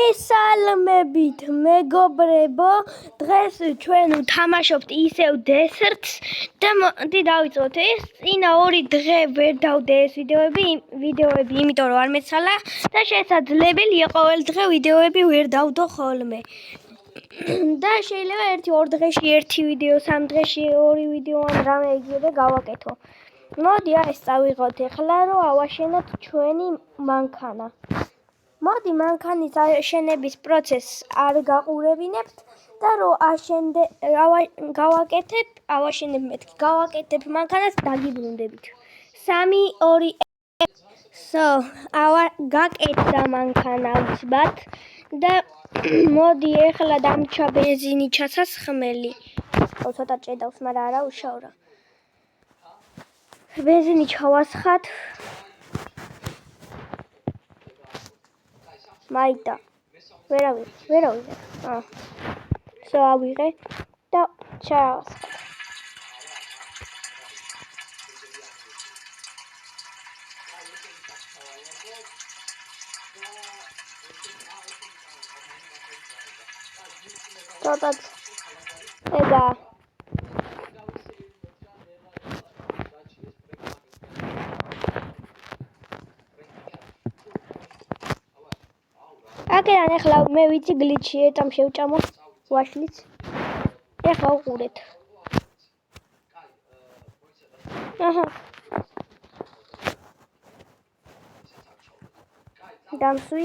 მოგესალმებით მეგობრებო, დღეს ჩვენ ვთამაშობთ ისევ დესერტს და მოდი დავიწყოთ. ეს წინა 2 დღე ვერ დავდე ეს ვიდეოები, იმიტომ რომ არ მეცალა და შესაძლებელია ყოველ დღე ვიდეოები ვერ დავდო ხოლმე. და შეიძლება 1-2 დღეში 1 ვიდეო, 3 დღეში 2 ვიდეო ან რამე იგივე გავაკეთო. მოდი ეს წავიღოთ ახლა რომ ავაშენოთ ჩვენი მანქანა. მოდი მანქანის აშენების პროცესს არ გაყურებინებთ და რომ გავაკეთებ მანქანას დაგიბრუნდებით. 3 2 გაკეთდა მანქანა უცბად და მოდი ახლა დამჩა ბენზინი ჩასასხმელი. ცოტა ჭედავს, მაგრამ არა უშავრა. ბენზინი ჩავასხათ. მაიტა ვერავინ ავიღე და ჩავასხათ. ცოტაც ეგა აკერან ახლა მე ვიცი გლიჩი ეტამ შევჭამო ვაშლიც. ახლა უყურეთ. აჰა. დამსვი.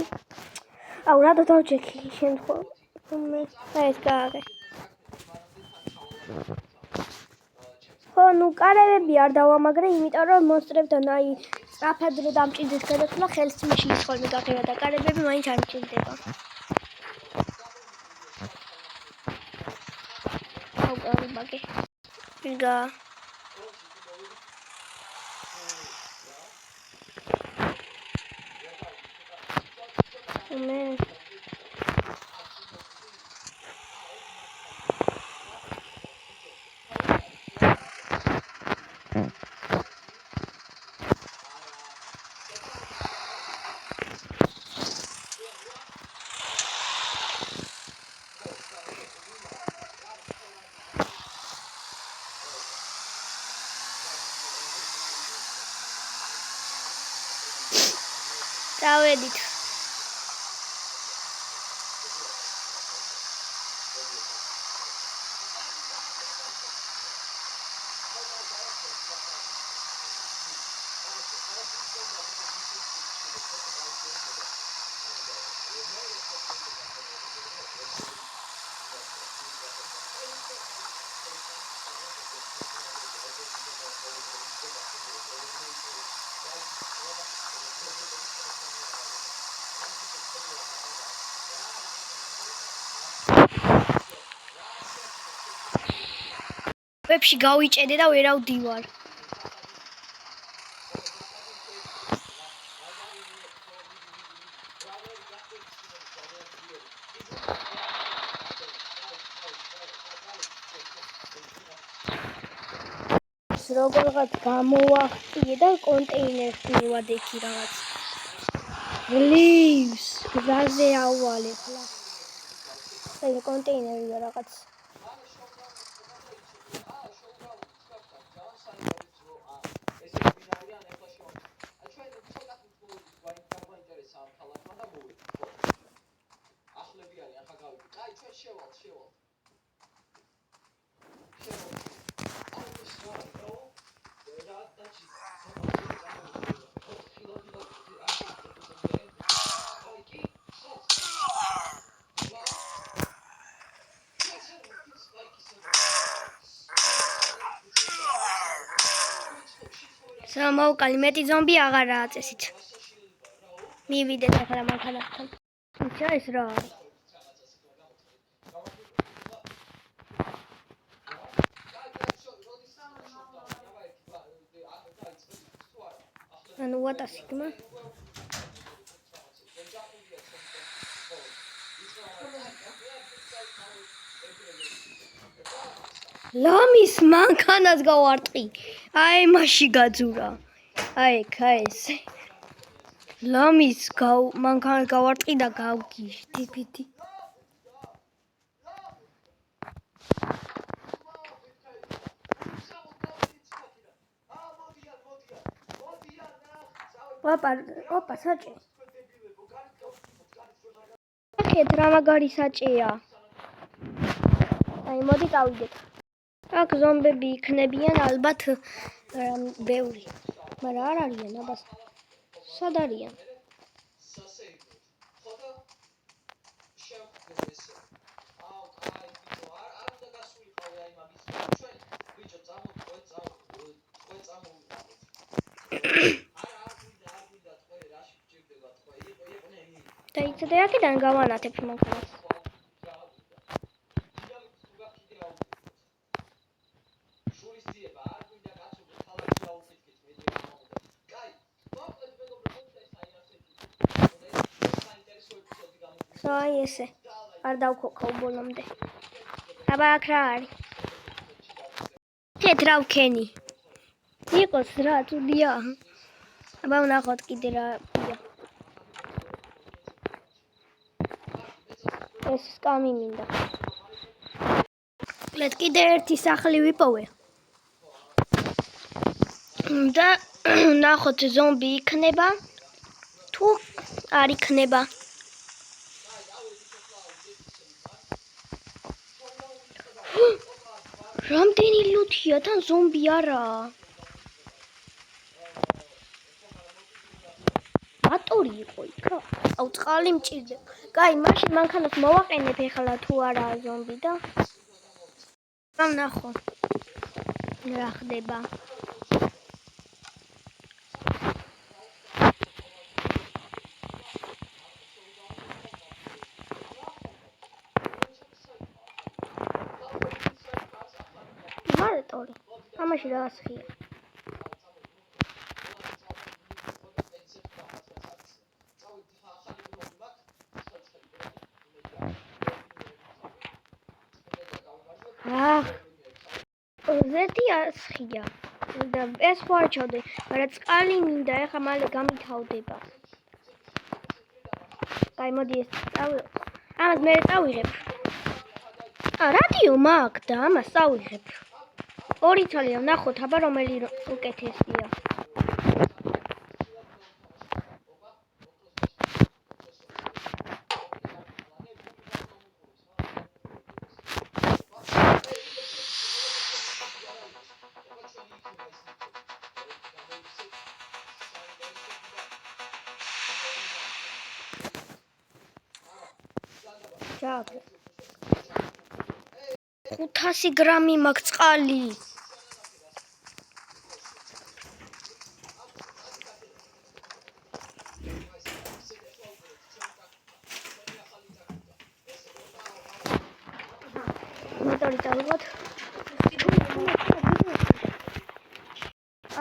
აუ რატო დავჭექი შემთხვევით. ეს გააღე. ხო, ნუ კარებები არ დავამაგრე, იმიტომ რომ მონსტრებთან სწრაფად რო დამჭირდეს გადასვლა ხელს მიშლის ხოლმე გაღება და კარებები მაინც არ მჭირდება. აუ კარებაგე. ვიგა. დავედით. ვებში გავიჭედე და ვერავდივარ. როგორღაც გამოვახტიე და კონტეინერს მივად ექი რაღაც. ლივს გზაზე ავალე ხლა. ეს კონტეინერია რაღაც. მოვკალი მეტი ზომბი აღარაა წესით. მივიდეთ ახლა მანქანასთან. იცი ეს რა არის? ანუ what a sigma. ლამის მანქანას გავარტყი. აი მასში გაძურა. აი ეს. ლამის მანქანა გავარტყი და გავგიშდი ფიტი. ოპა საჭე. აკეთ რა მაგარი საჭეა. აი მოდი წავიდეთ. აქ ზომბები იქნებიან ალბათ ბევრი. მაგრამ არ არიან აბა. სად არიან? დაიცადე აქედან გავანათებ მანქანას. აი ესე. არ დავქოქავ ბოლომდე. აბა აქ რა არის? თეთ რა ვქენი? იყოს რა წუდია. აბა ვნახოთ კიდე რაა. ეს სკამი მინდა. ლეთ კიდე ერთი სახლი ვიპოვე. და ნახოთ ზომბი იქნება თუ არ იქნება. რამდენი ლუთია თან ზომბი არაა. მატორი იყო იქა. აუ წყალი მჭირდება. კაი, მაშინ მანქანას მოვაყენებ ეხლა თუ არაა ზომბი და ვნახო რა ხდება. მარტორი. ამაში რა ასხია? ზეთი ასხია. და ეს ხوارჩავდე, მაგრამ წყალი მინდა, ეხლა მალე გამითავდება. კაი, მოდი ეს წავიღებ. ამას მე წავიღებ. რადიო მაქვს და ამას წავიღებ. ორი ცალია, ვნახოთ აბა რომელი უკეთესია. ჩააგდე. 500 გრამი მაქვს წყალი. მოტორი დავიღოთ.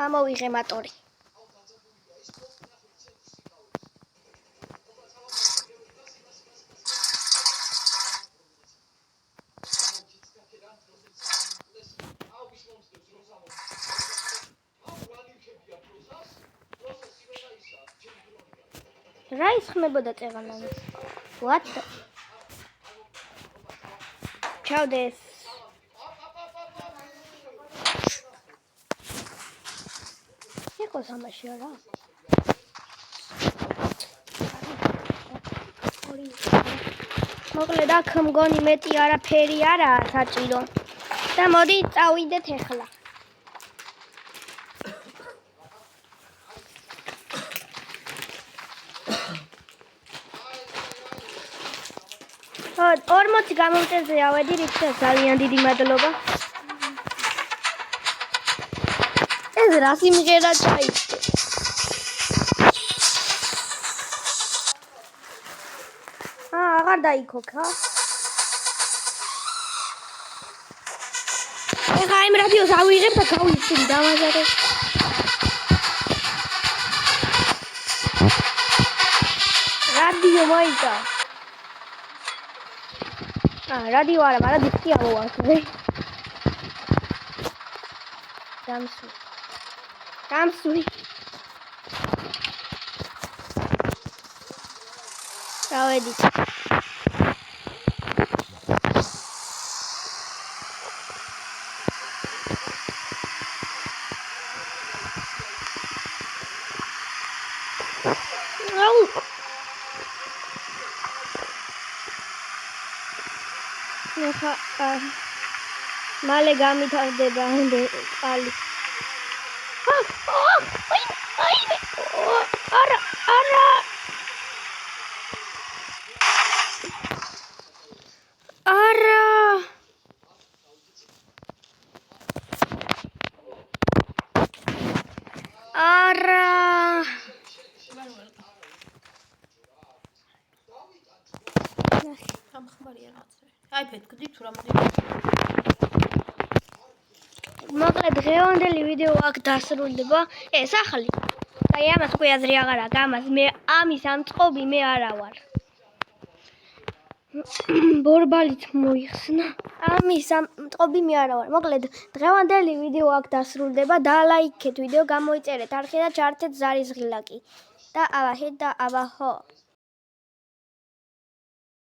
ამოვიღე მოტორი. რა ისხმებოდა წეღანანი? What? ჩავდეს. ეხოს ამაში არა? მოკლედ აქ მგონი მეტი არაფერი არაა საჭირო. და მოდი წავიდეთ ეხლა. ორმოცი გამომწერზე ავედი, რითქმა ძალიან დიდი მადლობა. ეს რა სიმღერა ჩაიწყო? აღარ დაიქოქა. ეხლა იმ რადიოს ავიღებ და გავიხსნი დავაზარებ. რადიო მოიცა. რადიო არა, მაგრამ დისკი ამოვარდე. დამსვი. დავედით. აუ ნახა მალე გამithარდება ყალი. არა გამხმარია რაღაცა. აი ფეთქდი თუ რა მოდი. მოკლედ დღევანდელი ვიდეო აქ დასრულდება. ეს ახალი. აი ამას უკვე აზრი აღარ აქვს. ამას მე ამის ამწყობი მე არა ვარ. ბორბალით მოიხსნა. ამის ამწყობი მე არა ვარ. მოკლედ დღევანდელი ვიდეო აქ დასრულდება. დალაიქეთ ვიდეო, გამოიწერეთ არხი და ჩართეთ ზარის ღილაკი. და აბა ჰე და აბა ჰო.